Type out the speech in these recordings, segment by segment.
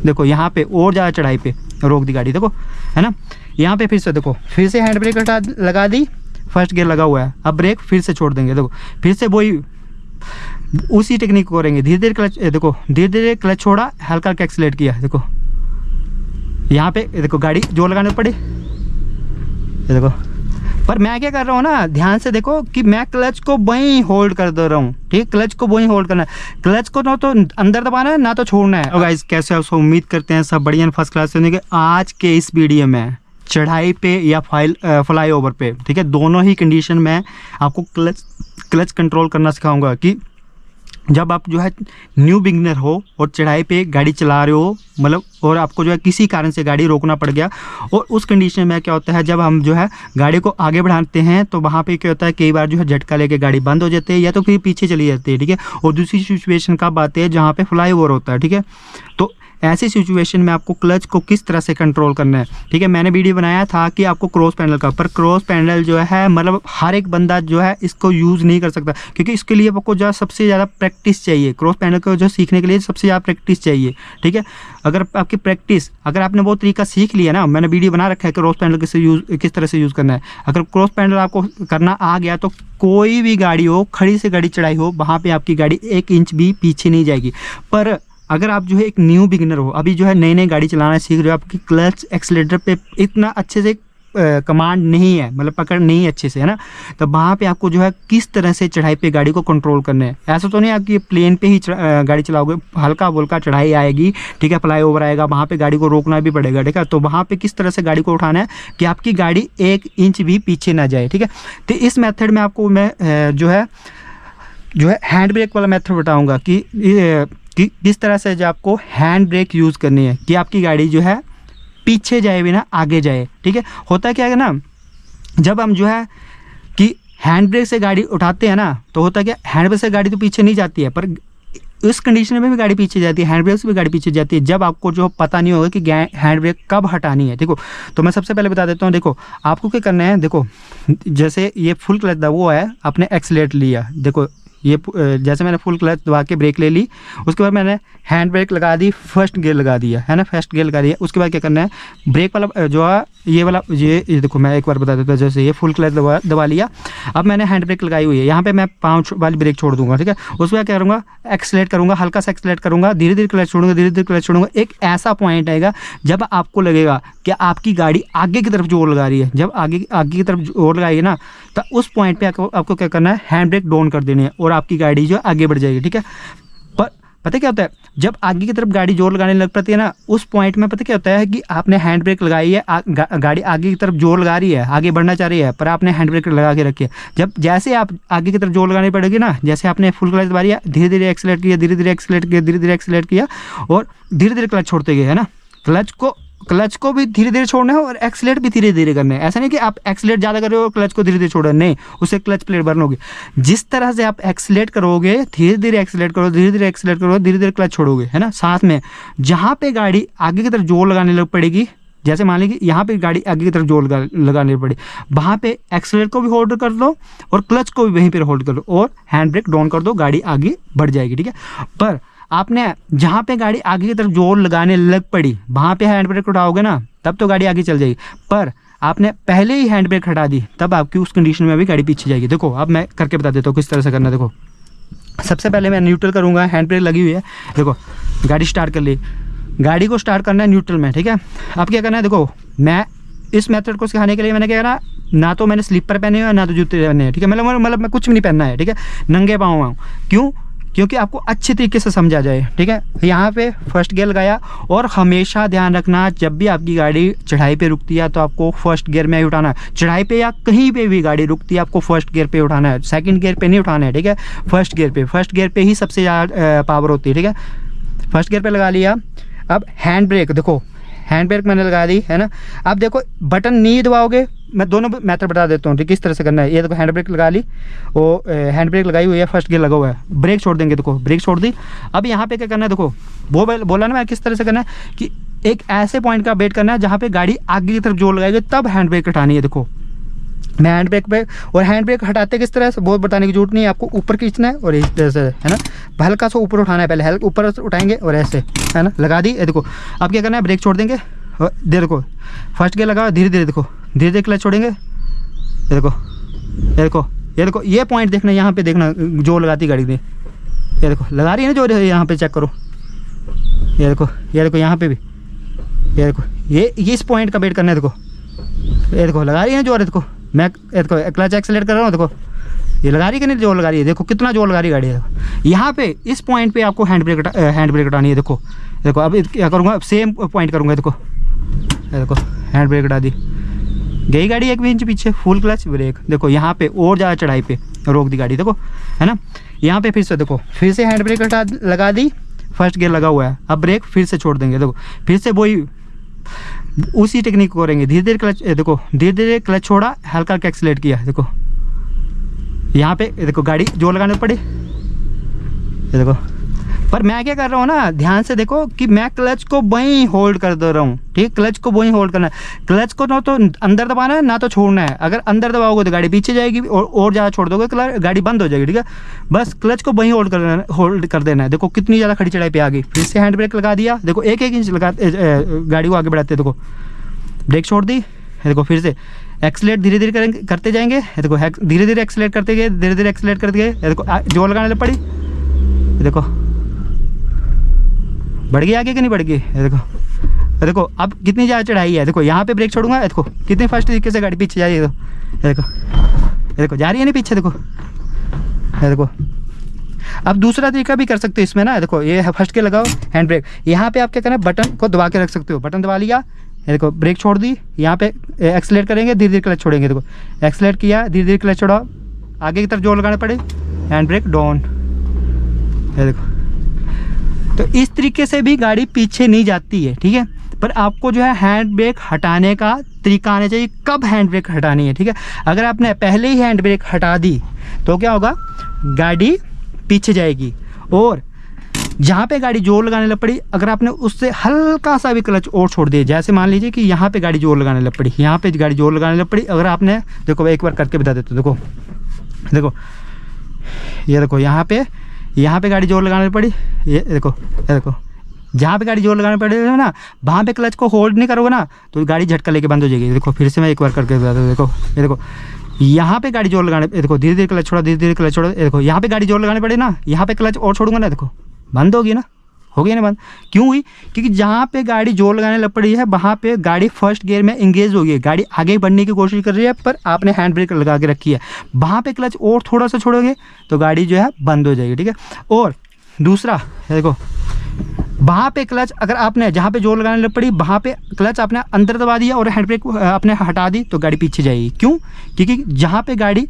देखो यहाँ पे और ज़्यादा चढ़ाई पे रोक दी गाड़ी, देखो है ना। यहाँ पे फिर से देखो, फिर से हैंड ब्रेक लगा दी, फर्स्ट गियर लगा हुआ है, अब ब्रेक फिर से छोड़ देंगे, देखो फिर से वही उसी टेक्निक को करेंगे। धीरे धीरे क्लच, देखो धीरे धीरे क्लच छोड़ा, हल्का हल्का एक्सीलेट किया, देखो यहाँ पे देखो गाड़ी जोर लगाने पड़े, देखो। पर मैं क्या कर रहा हूँ ना, ध्यान से देखो कि मैं क्लच को वहीं होल्ड कर दे रहा हूँ, ठीक, क्लच को वहीं होल्ड करना है, क्लच को ना तो अंदर दबाना है ना तो छोड़ना है। गाइस कैसे आप उम्मीद करते हैं सब बढ़िया फर्स्ट क्लास होने के। आज के इस वीडियो में चढ़ाई पे या फ्लाई ओवर पे, ठीक है, दोनों ही कंडीशन में आपको क्लच कंट्रोल करना सिखाऊंगा कि जब आप जो है न्यू बिगिनर हो और चढ़ाई पे गाड़ी चला रहे हो, मतलब और आपको जो है किसी कारण से गाड़ी रोकना पड़ गया, और उस कंडीशन में क्या होता है जब हम जो है गाड़ी को आगे बढ़ाते हैं तो वहाँ पे क्या होता है कई बार जो है झटका लेके गाड़ी बंद हो जाती है या तो फिर पीछे चली जाती है, ठीक है। और दूसरी सिचुएशन कब आती है जहाँ पे फ्लाई ओवर होता है, ठीक है। तो ऐसी सिचुएशन में आपको क्लच को किस तरह से कंट्रोल करना है, ठीक है। मैंने वीडियो बनाया था कि आपको क्रॉस पैडल का, पर क्रॉस पैडल जो है मतलब हर एक बंदा जो है इसको यूज़ नहीं कर सकता, क्योंकि इसके लिए आपको जो सबसे ज़्यादा प्रैक्टिस चाहिए। क्रॉस पैडल को जो सीखने के लिए सबसे ज़्यादा प्रैक्टिस चाहिए, ठीक है। अगर आपकी प्रैक्टिस, अगर आपने वो तरीका सीख लिया ना, मैंने वीडियो बना रखा है क्रॉस पैडल किस तरह से यूज़ करना है। अगर क्रॉस पैडल आपको करना आ गया तो कोई भी गाड़ी हो, खड़ी से गाड़ी चढ़ाई हो, वहाँ पर आपकी गाड़ी 1 इंच भी पीछे नहीं जाएगी। पर अगर आप जो है एक न्यू बिगिनर हो, अभी जो है नई नई गाड़ी चलाना सीख रहे हो, आपकी क्लच एक्सीलेटर पे इतना अच्छे से कमांड नहीं है, मतलब पकड़ नहीं है अच्छे से, है ना, तो वहाँ पे आपको जो है किस तरह से चढ़ाई पे गाड़ी को कंट्रोल करना है। ऐसा तो नहीं आपकी प्लेन पे ही गाड़ी चलाओगे, हल्का फुल्का चढ़ाई आएगी, ठीक है, फ्लाई ओवर आएगा, वहाँ पे गाड़ी को रोकना भी पड़ेगा, ठीक है। तो वहाँ पे किस तरह से गाड़ी को उठाना है कि आपकी गाड़ी 1 इंच भी पीछे ना जाए, ठीक है। तो इस मेथड में आपको मैं जो है हैंड ब्रेक वाला मेथड बताऊँगा कि किस तरह से जो आपको हैंड ब्रेक यूज़ करनी है कि आपकी गाड़ी जो है पीछे जाए बिना आगे जाए, ठीक है। होता क्या है ना, जब हम जो है कि हैंड ब्रेक से गाड़ी उठाते हैं ना, तो होता क्या, हैंड ब्रेक से गाड़ी तो पीछे नहीं जाती है, पर इस कंडीशन में भी गाड़ी पीछे जाती है, हैंड ब्रेक से भी गाड़ी पीछे जाती है, जब आपको जो पता नहीं होगा कि हैंड ब्रेक कब हटानी है। देखो, तो मैं सबसे पहले बता देता हूँ, देखो आपको क्या करना है। देखो जैसे ये फुल क्लच दबा है, आपने एक्सीलेटर लिया, देखो ये जैसे मैंने फुल क्लच दबा के ब्रेक ले ली, उसके बाद मैंने हैंड ब्रेक लगा दी, फर्स्ट गियर लगा दिया, है ना, फर्स्ट गियर लगा दिया। उसके बाद क्या करना है, ब्रेक वाला जो है ये वाला, ये देखो मैं एक बार बता देता हूँ। जैसे ये फुल क्लच दबा लिया, अब मैंने हैंड ब्रेक लगाई हुई है, यहाँ पे मैं 5 वाली ब्रेक छोड़ दूंगा, ठीक है। उसके बाद क्या करूँगा, एक्सीलेट करूँगा, हल्का सा एक्सीलेट करूँगा, धीरे धीरे क्लच छोड़ूंगा, धीरे धीरे क्लच छोड़ूंगा। एक ऐसा पॉइंट आएगा जब आपको लगेगा कि आपकी गाड़ी आगे की तरफ जोर लगा रही है, जब आगे की तरफ जोर लगाएगी ना, तो उस पॉइंट पे आपको क्या करना है, हैंड ब्रेक डाउन कर देनी है और आपकी गाड़ी जो आगे बढ़ जाएगी, ठीक है। पर पता क्या होता है, जब आगे की तरफ गाड़ी जोर लगाने लग पड़ती है ना, उस पॉइंट में पता क्या होता है कि आपने हैंड ब्रेक लगाई है, गाड़ी आगे की तरफ जोर लगा रही है, आगे बढ़ना चाह रही है, पर आपने हैंड ब्रेक लगा के रखी है। जब जैसे आप आगे की तरफ जोर लगानी पड़ेगी ना, जैसे आपने फुल क्लच दबा दिया, धीरे धीरे एक्सीलेट किया, धीरे धीरे एक्सीलेट किया, धीरे धीरे एक्सीलेट किया और धीरे धीरे क्लच छोड़ते गए, है ना। क्लच को भी धीरे धीरे छोड़ना है और एक्सीलेट भी धीरे धीरे करना है। ऐसा नहीं कि आप एक्सीलेट ज़्यादा कर रहे हो और क्लच को धीरे धीरे छोड़ रहे हो, नहीं, उससे क्लच प्लेट बर्न होगी। जिस तरह से आप एक्सीलेट करोगे, धीरे धीरे एक्सीलेट करो, धीरे धीरे एक्सीलेट करो, धीरे धीरे क्लच छोड़ोगे, है ना। साथ में जहाँ पे गाड़ी आगे की तरफ जोर लगाने लग पड़ेगी, जैसे मान लीजिए यहाँ पे गाड़ी आगे की तरफ जोर लगाने पड़ी, वहाँ पे एक्सीलेट को भी होल्ड कर लो और क्लच को भी वहीं पर होल्ड कर लो और हैंड ब्रेक डाउन कर दो, गाड़ी आगे बढ़ जाएगी, ठीक है। पर आपने जहाँ पे गाड़ी आगे की तरफ जोर लगाने लग पड़ी, वहाँ पे हैंड ब्रेक उठाओगे ना, तब तो गाड़ी आगे चल जाएगी। पर आपने पहले ही हैंड ब्रेक हटा दी, तब आपकी उस कंडीशन में भी गाड़ी पीछे जाएगी। देखो अब मैं करके बता देता हूँ किस तरह से करना है। देखो सबसे पहले मैं न्यूट्रल करूँगा, हैंड ब्रेक लगी हुई है, देखो गाड़ी स्टार्ट कर ली, गाड़ी को स्टार्ट करना है न्यूट्रल में, ठीक है। अब क्या करना है, देखो मैं इस मेथड को सिखाने के लिए मैंने क्या करना, ना तो मैंने स्लीपर पहने हुए ना तो जूते पहने हैं, ठीक है। मतलब मैं कुछ भी नहीं पहनना है, ठीक है, नंगे पाँव हूँ। क्यों? क्योंकि आपको अच्छे तरीके से समझा जाए, ठीक है। यहाँ पे फर्स्ट गियर लगाया और हमेशा ध्यान रखना, जब भी आपकी गाड़ी चढ़ाई पे रुकती है तो आपको फर्स्ट गियर में ही उठाना है। चढ़ाई पे या कहीं पे भी गाड़ी रुकती है आपको फर्स्ट गियर पे उठाना है, सेकंड गियर पे नहीं उठाना है, ठीक है। फर्स्ट गियर पे ही सबसे ज़्यादा पावर होती है, ठीक है। फर्स्ट गियर पे लगा लिया। अब हैंड ब्रेक, देखो हैंड ब्रेक मैंने लगा दी, है ना। अब देखो बटन नहीं दबाओगे, मैं दोनों मेथड बता देता हूँ किस तरह से करना है। ये देखो हैंड ब्रेक लगा ली, वो हैंड ब्रेक लगाई हुई है, फर्स्ट गियर लगा हुआ है, ब्रेक छोड़ देंगे, देखो ब्रेक छोड़ दी। अब यहाँ पे क्या करना है, देखो वो बोला ना मैं किस तरह से करना है कि एक ऐसे पॉइंट का वेट करना है जहाँ पे गाड़ी आगे की तरफ जोर लगाएगी, तब हैंड ब्रेक हटानी है। देखो मैं हैंड ब्रेक पे, और हैंड ब्रेक हटाते किस तरह से, बहुत बताने की जरूरत नहीं है आपको। ऊपर खींचना है और इस तरह से, है ना, हल्का सा ऊपर उठाना है, पहले हल्का ऊपर उठाएंगे और ऐसे, है ना, लगा दी। ये देखो अब क्या करना है, ब्रेक छोड़ देंगे और देखो फर्स्ट गियर लगा, धीरे धीरे देखो, धीरे धीरे क्लच छोड़ेंगे। ये देखो ये देखो ये देखो, ये पॉइंट देखना, यहाँ पे देखना जोर लगाती गाड़ी में। ये देखो लगा रही है ना जोर, यहाँ पे चेक करो। ये देखो यहाँ पे भी, ये देखो ये इस पॉइंट का वेट करना है। देखो ये देखो लगा रही है जोर, देखो मैं देखो क्लच एक्सेलेरेट कर रहा हूँ, देखो ये लगा रही है कि नहीं, जोर लगा रही है, देखो कितना जोर लगा रही है गाड़ी है। यहाँ पे इस पॉइंट पे आपको हैंड ब्रेक हटानी है। देखो देखो अब क्या करूँगा, सेम पॉइंट करूँगा। देखो देखो हैंड ब्रेक हटा दी, गई गाड़ी 1 इंच पीछे, फुल क्लच ब्रेक। देखो यहाँ पे और ज़्यादा चढ़ाई पे रोक दी गाड़ी, देखो, है ना। यहाँ पे फिर से देखो, फिर से हैंड ब्रेक हटा लगा दी, फर्स्ट गियर लगा हुआ है, अब ब्रेक फिर से छोड़ देंगे। देखो फिर से वही उसी टेक्निक को करेंगे, धीरे धीरे क्लच, देखो धीरे धीरे क्लच छोड़ा, हल्का हल्का एक्सीलरेट किया। देखो यहाँ पे देखो गाड़ी जोर लगाने पड़ी। ये देखो, पर मैं क्या कर रहा हूँ ना, ध्यान से देखो कि मैं क्लच को वहीं होल्ड कर दे रहा हूँ, ठीक, क्लच को वहीं होल्ड करना है। क्लच को ना तो अंदर दबाना है ना तो छोड़ना है। अगर अंदर दबाओगे तो गाड़ी पीछे जाएगी और ज़्यादा छोड़ दोगे गाड़ी बंद हो जाएगी, ठीक है। बस क्लच को वहीं होल्ड कर देना है। देखो कितनी ज़्यादा खड़ी चढ़ाई पे आ गई, फिर से हैंड ब्रेक लगा दिया। देखो 1 इंच लगा गाड़ी को आगे बढ़ाते, देखो ब्रेक छोड़ दी। देखो फिर से एक्सीलेट धीरे धीरे करते जाएंगे। देखो धीरे धीरे एक्सीलेट करते गए, धीरे धीरे एक्सीलेट करते गए। देखो जोर लगाने लग पड़ी, देखो बढ़ गई आगे कि नहीं बढ़ गई। देखो देखो अब कितनी ज़्यादा चढ़ाई है। देखो यहाँ पे ब्रेक छोड़ूंगा, देखो कितनी फास्ट तरीके से गाड़ी पीछे जा रही है। देखो देखो जा रही है नहीं पीछे, देखो देखो। अब दूसरा तरीका भी कर सकते हो इसमें ना, देखो ये फर्स्ट के लगाओ हैंड ब्रेक, यहाँ पे आप क्या करना है, बटन को दबा के रख सकते हो। बटन दबा लिया, देखो ब्रेक छोड़ दी, यहाँ पे एक्सीलेट करेंगे, धीरे धीरे क्लच छोड़ेंगे। देखो एक्सीलेट किया, धीरे धीरे क्लच छोड़ा, आगे की तरफ जोर लगाने पड़े, हैंड ब्रेक डाउन। देखो तो इस तरीके से भी गाड़ी पीछे नहीं जाती है, ठीक है। पर आपको जो है हैंड ब्रेक हटाने का तरीका आना चाहिए, कब हैंड ब्रेक हटानी है, ठीक है। अगर आपने पहले ही हैंड ब्रेक हटा दी तो क्या होगा, गाड़ी पीछे जाएगी। और जहाँ पे गाड़ी जोर लगाने लग पड़ी, अगर आपने उससे हल्का सा भी क्लच और छोड़ दिया, जैसे मान लीजिए कि यहाँ पे गाड़ी जोर लगाने लग पड़ी, यहाँ पे गाड़ी जोर लगाने लग पड़ी, अगर आपने, देखो एक बार करके बता देते, देखो देखो ये देखो यहाँ पे गाड़ी जोर लगाने पड़ी, ये देखो जहाँ पे गाड़ी जोर लगाने पड़ी ना, वहाँ पे क्लच को होल्ड नहीं करोगे ना तो गाड़ी झटका लेके बंद हो जाएगी। देखो फिर से मैं एक बार करके बता दूँ, देखो ये देखो यहाँ पे गाड़ी जोर लगाने, देखो धीरे धीरे क्लच छोड़ा, धीरे धीरे क्लच छोड़ा। देखो यहाँ पे गाड़ी जोर लगाने पड़े ना, यहाँ पे क्लच और छोड़ूंगा ना, देखो बंद होगी ना, हो गई ना बंद। क्यों हुई, क्योंकि जहाँ पे गाड़ी जोर लगाने लग पड़ी है वहाँ पे गाड़ी फर्स्ट गियर में इंगेज हो गई है, गाड़ी आगे बढ़ने की कोशिश कर रही है, पर आपने हैंड ब्रेक लगा के रखी है। वहाँ पे क्लच और थोड़ा सा छोड़ोगे तो गाड़ी जो है बंद हो जाएगी, ठीक है। और दूसरा देखो, वहाँ पे क्लच अगर आपने जहाँ पे जोर लगाने लग पड़ी वहाँ पे क्लच आपने अंदर दबा दिया और हैंड ब्रेक आपने हटा दी तो गाड़ी पीछे जाएगी। क्यों, क्योंकि जहाँ पे गाड़ी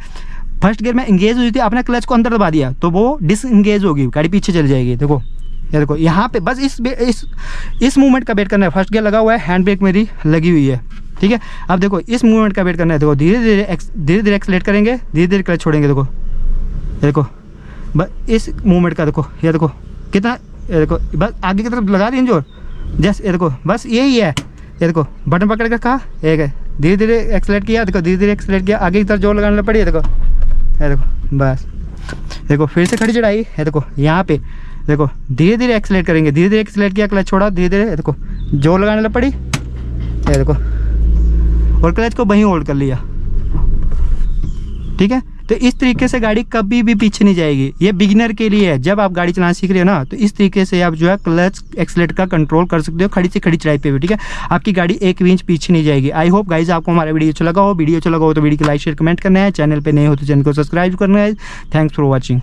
फर्स्ट गियर में इंगेज हुई थी, आपने क्लच को अंदर दबा दिया तो वो डिसएंगेज होगी, गाड़ी पीछे चली जाएगी। देखो ये देखो यहाँ पे बस इस मूवमेंट का वेट करना है। फर्स्ट गियर लगा हुआ है, हैंड ब्रेक मेरी लगी हुई है, ठीक है। अब देखो इस मूवमेंट का वेट करना है। देखो धीरे धीरे एक्सीलेट करेंगे, धीरे धीरे क्लच छोड़ेंगे। देखो बस इस मूवमेंट का, देखो ये देखो कितना, ये देखो बस आगे की तरफ लगा दी जोर, जैसे ये देखो बस यही है। ये देखो बटन पकड़ कर कहा एक है, धीरे धीरे एक्सीलेट किया, देखो धीरे धीरे एक्सीलेट किया, आगे की तरफ जोर लगाने पड़ी है। देखो ये देखो बस, देखो फिर से खड़ी चढ़ाई है। देखो यहाँ पे देखो धीरे धीरे एक्सीलेट करेंगे, धीरे धीरे एक्सीलेट किया, क्लच छोड़ा, धीरे धीरे देखो जोर लगाने लग पड़ी, ये देखो, और क्लच को वहीं होल्ड कर लिया, ठीक है। तो इस तरीके से गाड़ी कभी भी पीछे नहीं जाएगी। ये बिगिनर के लिए है, जब आप गाड़ी चलाना सीख रहे हो ना तो इस तरीके से आप जो है क्लच एक्सीलेट का कंट्रोल कर सकते हो खड़ी से खड़ी चढ़ाई पे भी, ठीक है। आपकी गाड़ी 1 इंच पीछे नहीं जाएगी। आई होप गाइज आपको हमारा वीडियो अच्छा लगा हो। वीडियो अच्छा लगा हो तो वीडियो को लाइक शेयर कमेंट करना है, चैनल पे नए हो तो चैनल को सब्सक्राइब करना है। Thanks for watching.